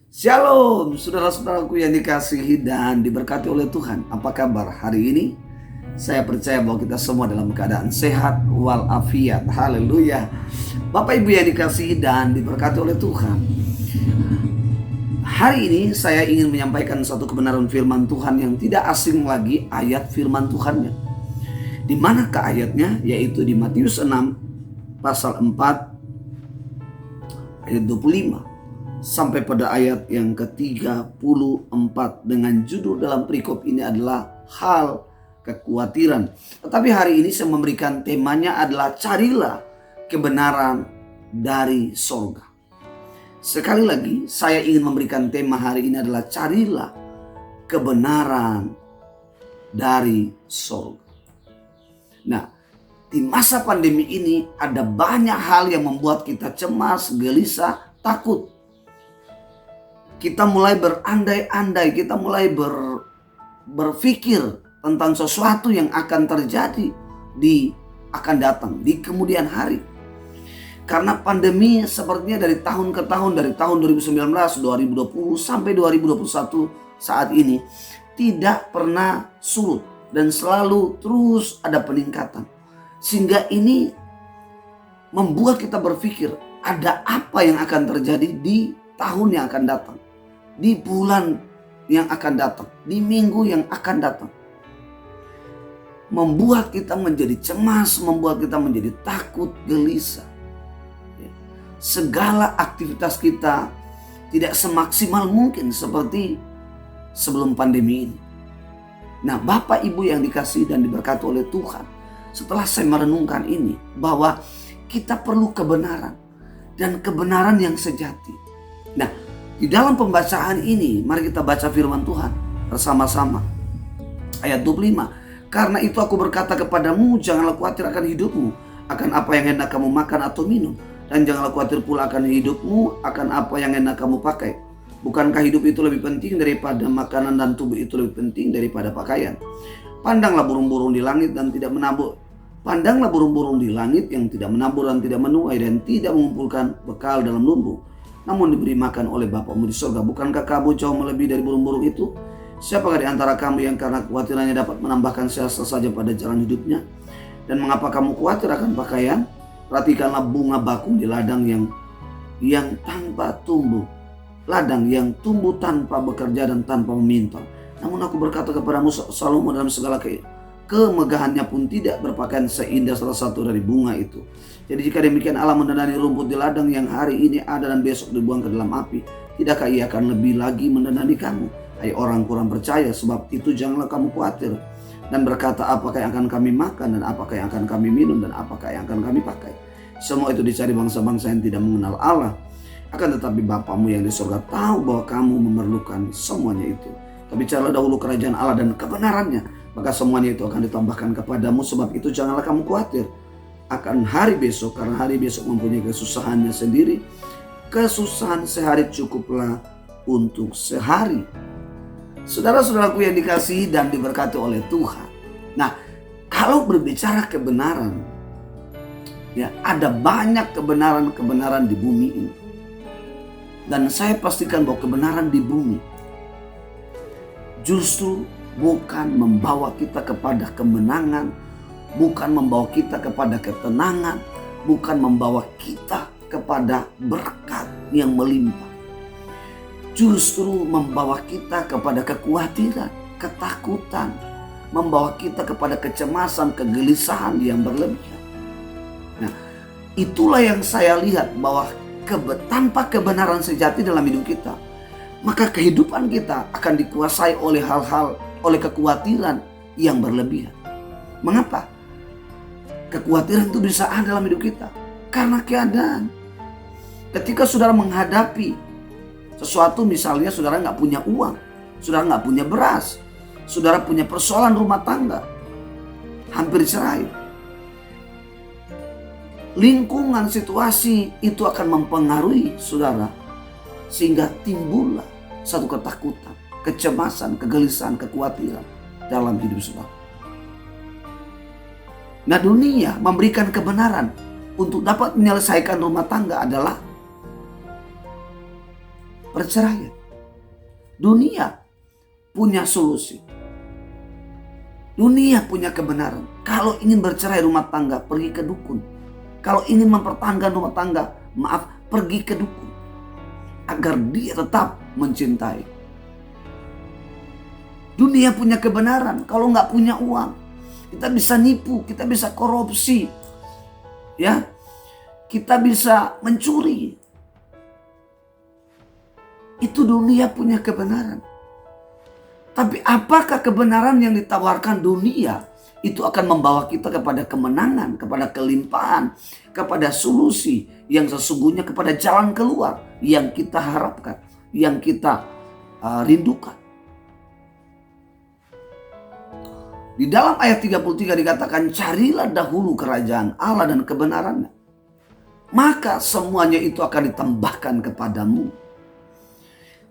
Shalom, saudara-saudaraku yang dikasihi dan diberkati oleh Tuhan. Apa kabar hari ini? Saya percaya bahwa kita semua dalam keadaan sehat walafiat. Haleluya. Bapak Ibu yang dikasihi dan diberkati oleh Tuhan. Hari ini saya ingin menyampaikan satu kebenaran firman Tuhan yang tidak asing lagi ayat firman Tuhannya. Di manakah ayatnya? Yaitu di Matius 6 pasal 4 ayat 25. Sampai pada ayat yang ke-34 dengan judul dalam perikop ini adalah hal kekhawatiran. Tetapi hari ini saya memberikan temanya adalah carilah kebenaran dari sorga. Sekali lagi saya ingin memberikan tema hari ini adalah carilah kebenaran dari sorga. Nah, di masa pandemi ini ada banyak hal yang membuat kita cemas, gelisah, takut. Kita mulai berandai-andai, kita mulai berpikir tentang sesuatu yang akan terjadi akan datang di kemudian hari. Karena pandemi sepertinya dari tahun ke tahun, dari tahun 2019, 2020 sampai 2021 saat ini tidak pernah surut dan selalu terus ada peningkatan. Sehingga ini membuat kita berpikir ada apa yang akan terjadi di tahun yang akan datang, di bulan yang akan datang, di minggu yang akan datang. Membuat kita menjadi cemas, membuat kita menjadi takut, gelisah. Segala aktivitas kita tidak semaksimal mungkin seperti sebelum pandemi ini. Nah, Bapak Ibu yang dikasihi dan diberkati oleh Tuhan, setelah saya merenungkan ini, bahwa kita perlu kebenaran dan kebenaran yang sejati. Nah, di dalam pembacaan ini, mari kita baca firman Tuhan bersama-sama. Ayat 25. Karena itu aku berkata kepadamu, janganlah khawatir akan hidupmu, akan apa yang hendak kamu makan atau minum. Dan janganlah khawatir pula akan hidupmu, akan apa yang hendak kamu pakai. Bukankah hidup itu lebih penting daripada makanan dan tubuh itu lebih penting daripada pakaian? Pandanglah burung-burung di langit dan tidak menabur. Pandanglah burung-burung di langit yang tidak menabur dan tidak menuai dan tidak mengumpulkan bekal dalam lumbung, namun diberi makan oleh Bapamu di surga. Bukankah kamu jauh melebihi dari burung-burung itu? Siapakah di antara kamu yang karena kekhawatirannya dapat menambahkan sehasta saja pada jalan hidupnya? Dan mengapa kamu khawatir akan pakaian? Perhatikanlah bunga bakung di ladang yang tanpa tumbuh, ladang yang tumbuh tanpa bekerja dan tanpa meminta. Namun aku berkata kepadamu, Salomo dalam segala kemegahannya pun tidak berpakaian seindah salah satu dari bunga itu. Jadi jika demikian Allah mendandani rumput di ladang yang hari ini ada dan besok dibuang ke dalam api, tidakkah ia akan lebih lagi mendandani kamu, hai orang kurang percaya? Sebab itu janganlah kamu khawatir dan berkata, apakah yang akan kami makan dan apakah yang akan kami minum dan apakah yang akan kami pakai. Semua itu dicari bangsa-bangsa yang tidak mengenal Allah. Akan tetapi Bapamu yang di surga tahu bahwa kamu memerlukan semuanya itu. Tapi carilah dahulu kerajaan Allah dan kebenarannya, maka semuanya itu akan ditambahkan kepadamu. Sebab itu janganlah kamu khawatir akan hari besok, karena hari besok mempunyai kesusahannya sendiri. Kesusahan sehari cukuplah untuk sehari. Saudara-saudaraku yang dikasihi dan diberkati oleh Tuhan. Nah, kalau berbicara kebenaran, ya ada banyak kebenaran-kebenaran di bumi ini. Dan saya pastikan bahwa kebenaran di bumi justru bukan membawa kita kepada kemenangan, bukan membawa kita kepada ketenangan, bukan membawa kita kepada berkat yang melimpah. Justru membawa kita kepada kekhawatiran, ketakutan, membawa kita kepada kecemasan, kegelisahan yang berlebihan. Nah, itulah yang saya lihat bahwa tanpa kebenaran sejati dalam hidup kita, maka kehidupan kita akan dikuasai oleh hal-hal, oleh kekhawatiran yang berlebihan. Mengapa? Kekhawatiran itu bisa ada dalam hidup kita karena keadaan. Ketika saudara menghadapi sesuatu, misalnya saudara nggak punya uang, saudara nggak punya beras, saudara punya persoalan rumah tangga, hampir cerai. Lingkungan, situasi itu akan mempengaruhi saudara sehingga timbullah satu ketakutan, kecemasan, kegelisahan, kekhawatiran dalam hidup saudara. Nah, dunia memberikan kebenaran untuk dapat menyelesaikan rumah tangga adalah perceraian. Dunia punya solusi. Dunia punya kebenaran. Kalau ingin bercerai rumah tangga, pergi ke dukun. Kalau ingin mempertahankan rumah tangga, pergi ke dukun. Agar dia tetap mencintai. Dunia punya kebenaran. Kalau nggak punya uang, kita bisa nipu, kita bisa korupsi. Ya, kita bisa mencuri. Itu dunia punya kebenaran. Tapi apakah kebenaran yang ditawarkan dunia itu akan membawa kita kepada kemenangan, kepada kelimpahan, kepada solusi yang sesungguhnya, kepada jalan keluar yang kita harapkan, yang kita rindukan. Di dalam ayat 33 dikatakan, carilah dahulu kerajaan Allah dan kebenarannya, maka semuanya itu akan ditambahkan kepadamu.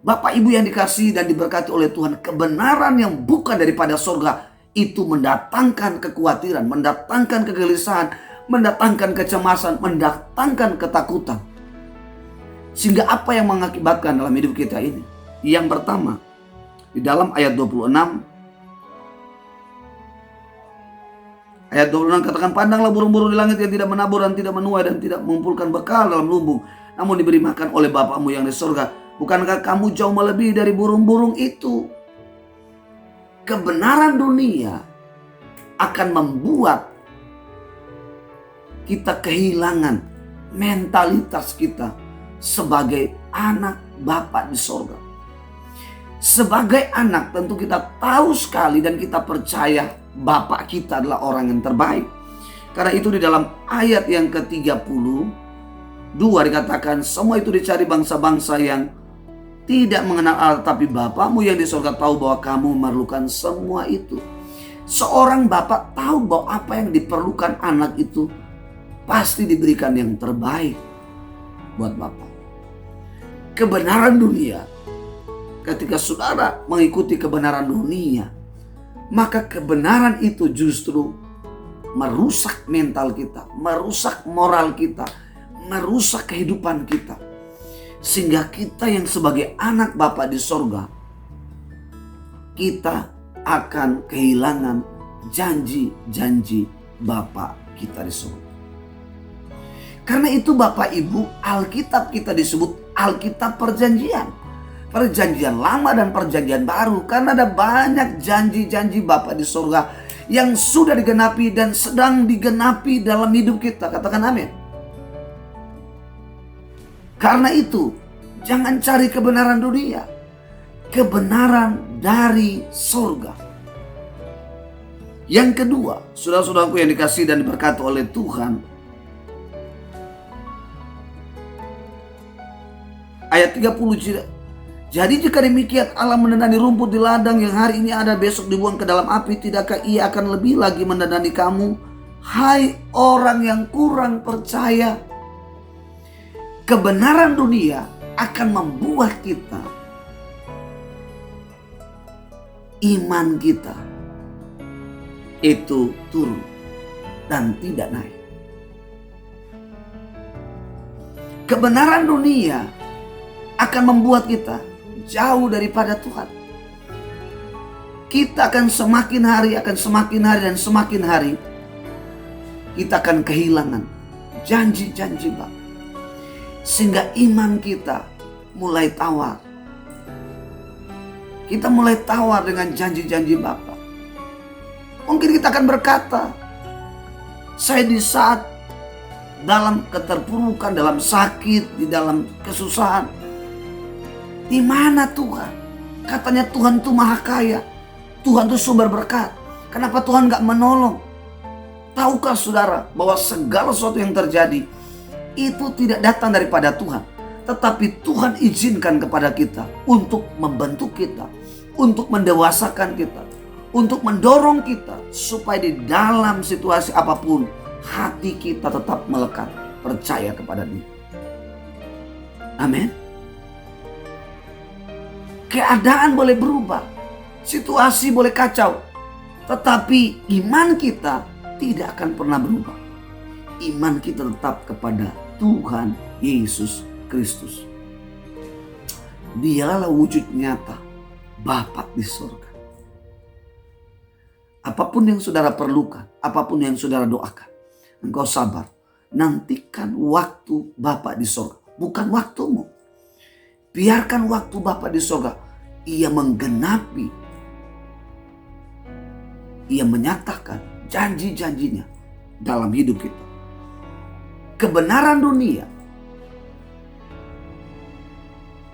Bapak Ibu yang dikasihi dan diberkati oleh Tuhan, kebenaran yang bukan daripada surga itu mendatangkan kekhawatiran, mendatangkan kegelisahan, mendatangkan kecemasan, mendatangkan ketakutan. Sehingga apa yang mengakibatkan dalam hidup kita ini? Yang pertama, di dalam ayat 26, ayat 26 katakan, pandanglah burung-burung di langit yang tidak menabur dan tidak menuai dan tidak mengumpulkan bekal dalam lumbung, namun diberi makan oleh Bapamu yang di surga. Bukankah kamu jauh melebihi dari burung-burung itu? Kebenaran dunia akan membuat kita kehilangan mentalitas kita sebagai anak Bapa di sorga. Sebagai anak tentu kita tahu sekali dan kita percaya Bapa kita adalah orang yang terbaik. Karena itu di dalam ayat yang ke-32 dikatakan, semua itu dicari bangsa-bangsa yang tidak mengenal Allah, tapi Bapamu yang di surga tahu bahwa kamu memerlukan semua itu. Seorang bapak tahu bahwa apa yang diperlukan anak itu pasti diberikan yang terbaik buat bapak. Kebenaran dunia, ketika saudara mengikuti kebenaran dunia, maka kebenaran itu justru merusak mental kita, merusak moral kita, merusak kehidupan kita. Sehingga kita yang sebagai anak Bapa di sorga, kita akan kehilangan janji-janji Bapa kita di sorga. Karena itu Bapak Ibu, Alkitab kita disebut Alkitab perjanjian. Perjanjian lama dan perjanjian baru. Karena ada banyak janji-janji Bapa di sorga yang sudah digenapi dan sedang digenapi dalam hidup kita. Katakan amin. Karena itu, jangan cari kebenaran dunia. Kebenaran dari surga. Yang kedua, saudara-saudaraku yang dikasihi dan diberkati oleh Tuhan. Ayat 30. Jadi jika demikian Allah mendandani rumput di ladang yang hari ini ada besok dibuang ke dalam api, tidakkah Ia akan lebih lagi mendandani kamu, hai orang yang kurang percaya? Kebenaran dunia akan membuat kita, iman kita itu turun dan tidak naik. Kebenaran dunia akan membuat kita jauh daripada Tuhan. Kita akan semakin hari dan semakin hari kita akan kehilangan janji-janji Bapa. Sehingga iman kita mulai tawar. Kita mulai tawar dengan janji-janji Bapa. Mungkin kita akan berkata, saya di saat dalam keterpurukan, dalam sakit, di dalam kesusahan, di mana Tuhan? Katanya Tuhan itu maha kaya. Tuhan itu sumber berkat. Kenapa Tuhan gak menolong? Tahukah saudara bahwa segala sesuatu yang terjadi itu tidak datang daripada Tuhan, tetapi Tuhan izinkan kepada kita untuk membentuk kita, untuk mendewasakan kita, untuk mendorong kita supaya di dalam situasi apapun hati kita tetap melekat percaya kepada Dia. Amin. Keadaan boleh berubah, situasi boleh kacau, tetapi iman kita tidak akan pernah berubah. Iman kita tetap kepada Tuhan Yesus Kristus. Dialah wujud nyata Bapa di sorga. Apapun yang saudara perlukan, apapun yang saudara doakan, engkau sabar. Nantikan waktu Bapa di sorga, bukan waktumu. Biarkan waktu Bapa di sorga, ia menggenapi, ia menyatakan janji-janjinya dalam hidup kita. Kebenaran dunia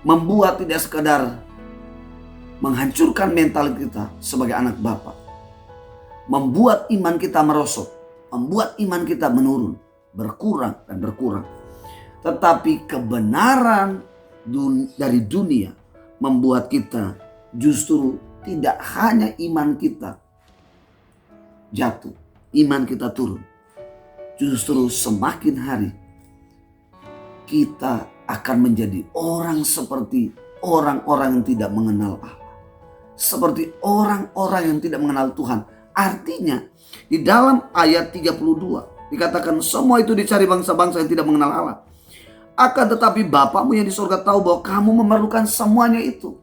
membuat tidak sekadar menghancurkan mental kita sebagai anak Bapa, membuat iman kita merosot, membuat iman kita menurun, berkurang dan berkurang. Tetapi kebenaran dari dunia membuat kita justru tidak hanya iman kita jatuh, iman kita turun. Justru semakin hari kita akan menjadi orang seperti orang-orang yang tidak mengenal Allah. Seperti orang-orang yang tidak mengenal Tuhan. Artinya di dalam ayat 32 dikatakan semua itu dicari bangsa-bangsa yang tidak mengenal Allah. Akan tetapi Bapamu yang di surga tahu bahwa kamu memerlukan semuanya itu.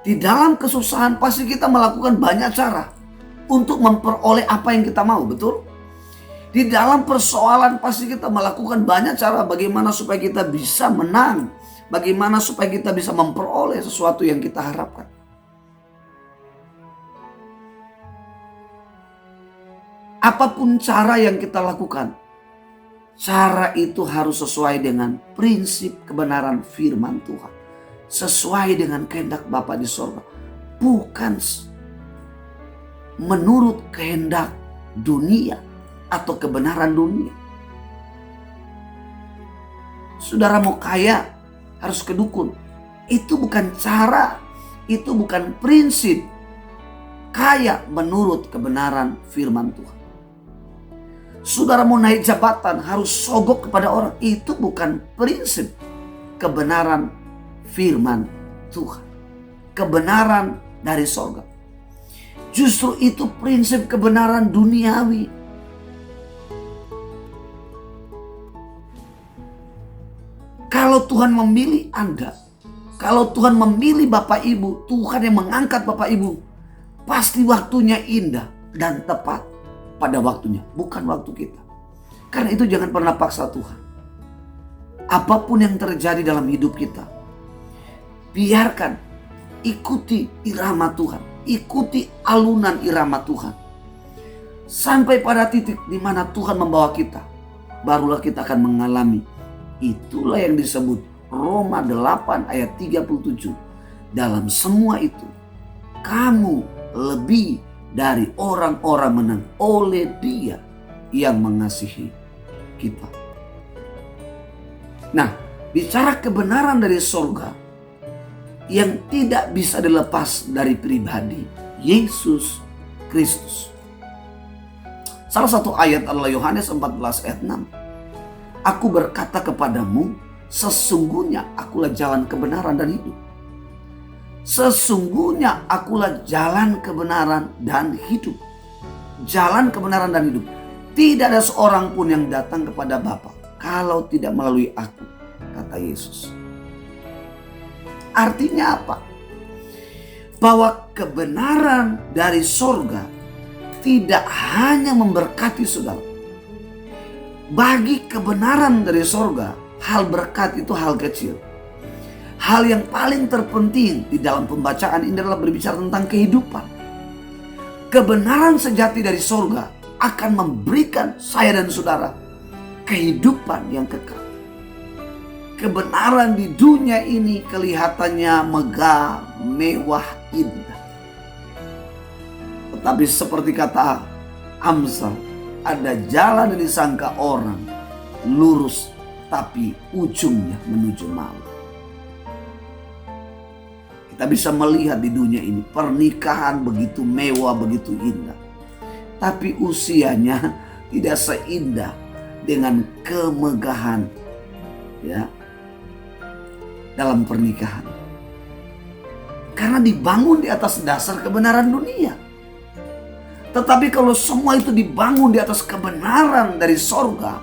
Di dalam kesusahan pasti kita melakukan banyak cara untuk memperoleh apa yang kita mau, betul? Di dalam persoalan pasti kita melakukan banyak cara bagaimana supaya kita bisa menang. Bagaimana supaya kita bisa memperoleh sesuatu yang kita harapkan. Apapun cara yang kita lakukan, cara itu harus sesuai dengan prinsip kebenaran firman Tuhan. Sesuai dengan kehendak Bapa di sorga. Bukan menurut kehendak dunia atau kebenaran dunia. Saudara mau kaya, harus ke dukun. Itu bukan cara, itu bukan prinsip kaya menurut kebenaran firman Tuhan. Saudara mau naik jabatan, harus sogok kepada orang. Itu bukan prinsip kebenaran firman Tuhan. Kebenaran dari sorga. Justru itu prinsip kebenaran duniawi. Kalau Tuhan memilih Anda, kalau Tuhan memilih Bapak Ibu, Tuhan yang mengangkat Bapak Ibu, pasti waktunya indah dan tepat pada waktunya, bukan waktu kita. Karena itu jangan pernah paksa Tuhan. Apapun yang terjadi dalam hidup kita, biarkan, ikuti irama Tuhan, ikuti alunan irama Tuhan. Sampai pada titik di mana Tuhan membawa kita, barulah kita akan mengalami. Itulah yang disebut Roma 8 ayat 37. Dalam semua itu, kamu lebih dari orang-orang menang oleh Dia yang mengasihi kita. Nah, bicara kebenaran dari surga yang tidak bisa dilepas dari pribadi Yesus Kristus. Salah satu ayat adalah Yohanes 14 ayat 6. Aku berkata kepadamu, sesungguhnya akulah jalan kebenaran dan hidup. Sesungguhnya akulah jalan kebenaran dan hidup. Jalan kebenaran dan hidup. Tidak ada seorang pun yang datang kepada Bapa kalau tidak melalui aku, kata Yesus. Artinya apa? Bahwa kebenaran dari sorga tidak hanya memberkati saudara. Bagi kebenaran dari sorga, hal berkat itu hal kecil. Hal yang paling terpenting di dalam pembacaan ini adalah berbicara tentang kehidupan. Kebenaran sejati dari sorga akan memberikan saya dan saudara kehidupan yang kekal. Kebenaran di dunia ini kelihatannya megah, mewah, indah. Tetapi seperti kata Amsal, ada jalan yang disangka orang lurus, tapi ujungnya menuju maut. Kita bisa melihat di dunia ini pernikahan begitu mewah, begitu indah. Tapi usianya tidak seindah dengan kemegahan ya dalam pernikahan. Karena dibangun di atas dasar kebenaran dunia. Tetapi kalau semua itu dibangun di atas kebenaran dari sorga,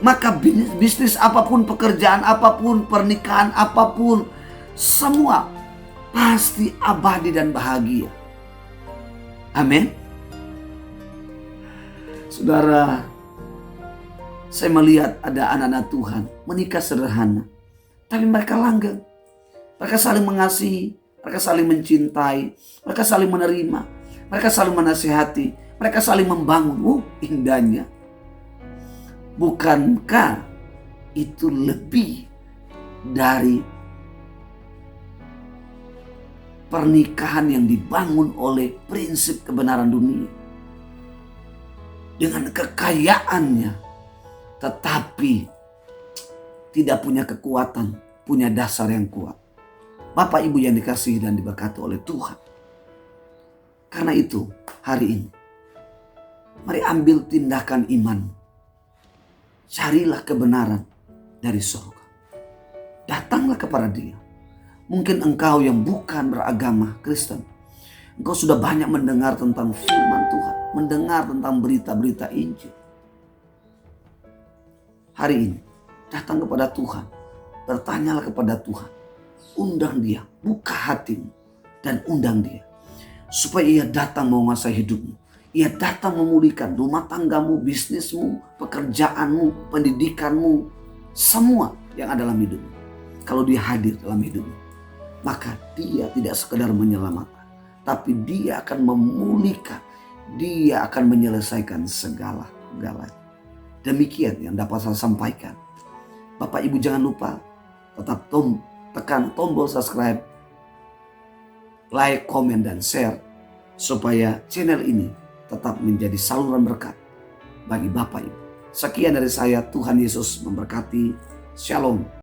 maka bisnis apapun, pekerjaan apapun, pernikahan apapun, semua pasti abadi dan bahagia. Amin. Saudara, saya melihat ada anak-anak Tuhan menikah sederhana, tapi mereka langgeng. Mereka saling mengasihi, mereka saling mencintai, mereka saling menerima, mereka saling menasihati, mereka saling membangun. Indahnya. Bukankah itu lebih dari pernikahan yang dibangun oleh prinsip kebenaran dunia? Dengan kekayaannya, tetapi tidak punya kekuatan, punya dasar yang kuat. Bapak Ibu yang dikasihi dan diberkati oleh Tuhan. Karena itu, hari ini, mari ambil tindakan iman. Carilah kebenaran dari surga. Datanglah kepada Dia. Mungkin engkau yang bukan beragama Kristen, engkau sudah banyak mendengar tentang firman Tuhan, mendengar tentang berita-berita Injil. Hari ini, datang kepada Tuhan, bertanyalah kepada Tuhan. Undang Dia, buka hatimu dan undang Dia. Supaya Ia datang menguasai hidupmu. Ia datang memulihkan rumah tanggamu, bisnismu, pekerjaanmu, pendidikanmu, semua yang ada dalam hidupmu. Kalau Dia hadir dalam hidupmu, maka Dia tidak sekedar menyelamatkan, tapi Dia akan memulihkan, Dia akan menyelesaikan segala-galanya. Demikian yang dapat saya sampaikan. Bapak Ibu jangan lupa tetap tekan tombol subscribe, like, komen, dan share supaya channel ini tetap menjadi saluran berkat bagi Bapak Ibu. Sekian dari saya, Tuhan Yesus memberkati. Shalom.